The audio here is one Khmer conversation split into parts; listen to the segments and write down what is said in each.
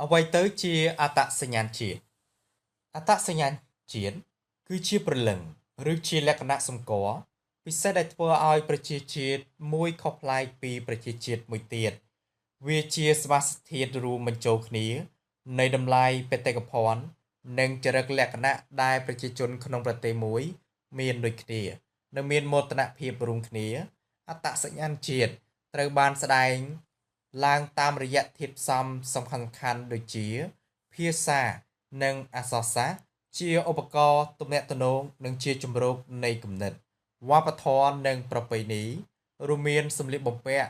អ្វីទៅជាអត្តសញ្ញាណជាតិអត្តសញ្ញាណជាតិគឺជាព្រលឹងឬជាលក្ខណៈសម្គាល់ពិសេសដែលធ្វើឲ្យប្រជាជាតិមួយខុសប្លែកពីប្រជាជាតិមួយទៀតវាជាសមាសធាតុរួមបញ្ចូលគ្នានៃតម្លៃបេតិកភណ្ឌនិងចរិតលក្ខណៈដែលប្រជាជនក្នុងប្រទេសមួយមានដូចគ្នានិងមានមោទនភាពរួមគ្នាអត្តសញ្ញាណជាតិត្រូវបានស្ដែងឡើងតាមរយៈធាតុផ្សំសំខាន់ៗដូចជាភាសានិងអក្សរសាស្ត្រជាឧបករណ៍ទំនាក់ទំនងនិងជាជំរកនៃគំនិតវប្បធម៌និងប្រពៃណីរួមមានសម្លៀកបំពាក់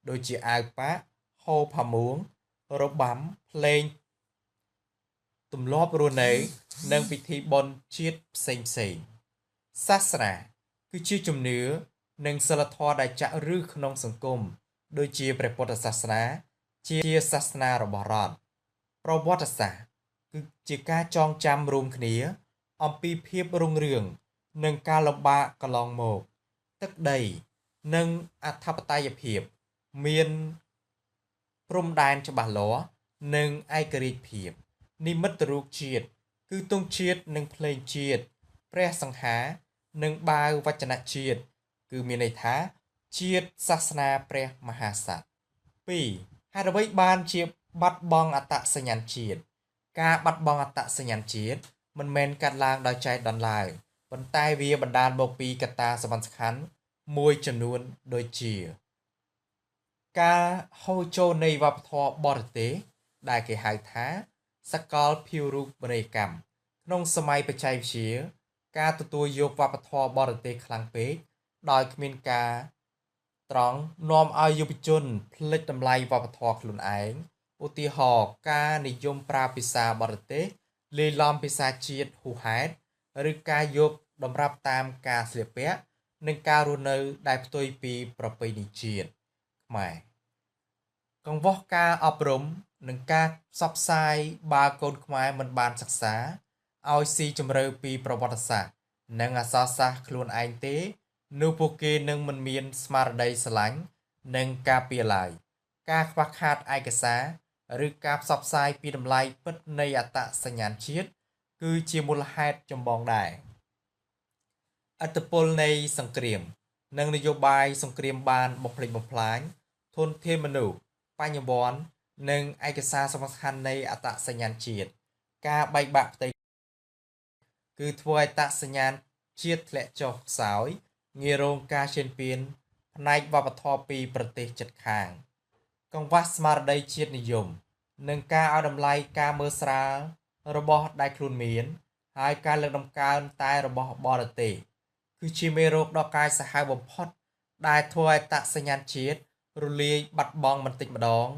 ដូចជាអាវប៉ាក់ហូលផាមួងរបាំភ្លេងទម្លាប់រស់នៅនិងពិធីបុណ្យជាតិផ្សេងៗសាសនាគឺជាជំនឿនិងសីលធម៌ដែលចាក់ឫសក្នុងសង្គមដូចជាព្រះពុទ្ធសាសនាជាសាសនារបស់រដ្ឋប្រវត្តិសាស្ត្រគឺជាការចងចាំរួមគ្នាអំពីភាពរុងរឿងនិងការលំបាកកន្លងមកទឹកដីនិងអធិបតេយ្យភាពមានព្រំដែនច្បាស់លាស់និងឯករាជ្យភាពនិមិត្តរូបជាតិគឺទង់ជាតិនិងភ្លេងជាតិព្រះសង្ហានិងបាវវចនជាតិគឺមានន័យថាជាតិសាសនាព្រះមហាក្សត្រ2ហេតុអ្វីបានជាបាត់បង់អត្តសញ្ញាណជាតិការបាត់បង់អត្តសញ្ញាណជាតិមិនមែនកាត់ឡើងដោយចៃដន្យឡើយប៉ុន្តែវាបណ្ដាលមកពីកត្តាសំខាន់ៗមួយចំនួនដូចជាការហូរចូលនៃវប្បធម៌បរទេសដែលគេហៅថាសកលភាវូបនីយកម្មក្នុងសម័យបច្ចេកវិទ្យាការទទួលយកវប្បធម៌បរទេសខ្លាំងពេកដោយគ្មានការត្រង់នាំឲ្យយុវជនភ្លេចតម្លៃវប្បធម៌ខ្លួនឯងឧទាហរណ៍ការនិយមប្រើភាសាបរទេសលាយឡំភាសាជាតិហួសហេតុឬការយកតម្រាប់តាមការស្លៀកពាក់និងការរស់នៅដែលផ្ទុយពីប្រពៃណីជាតិខ្មែរកង្វះការអប់រំនិងការផ្សព្វផ្សាយបើកូនខ្មែរមិនបានសិក្សាឲ្យស៊ីជម្រៅពីប្រវត្តិសាស្ត្រនិងអក្សរសាស្ត្រខ្លួនឯងទេនោះពួកគេនឹងមិនមានស្មារតីស្រឡាញ់និងការពារឡើយការខ្វះខាតឯកសារឬការផ្សព្វផ្សាយពីតម្លៃពិតនៃអត្តសញ្ញាណជាតិគឺជាមូលហេតុចម្បងដែរឥទ្ធិពលនៃសង្គ្រាមនិងនយោបាយសង្គ្រាមបានបំផ្លិចបំផ្លាញធនធានមនុស្សបញ្ញវន្តនិងឯកសារសំខាន់នៃអត្តសញ្ញាណជាតិការបែកបាក់ផ្ទៃគឺធ្វើឲ្យអត្តសញ្ញាណជាតិធ្លាក់ចុះខ្សោយងាយរងការឈានពានផ្នែកវប្បធម៌ពីប្រទេសជិតខាងកង្វះស្មារតីជាតិនិយមនិងការឲ្យតម្លៃការមើលស្រាលរបស់ដែលខ្លួនមានហើយការលើកតម្កើងតែរបស់បរទេសគឺជាមេរោគដ៏កាចសាហាវបំផុតដែលធ្វើឲ្យអត្តសញ្ញាណជាតិរលាយបាត់បង់បន្តិចម្ដង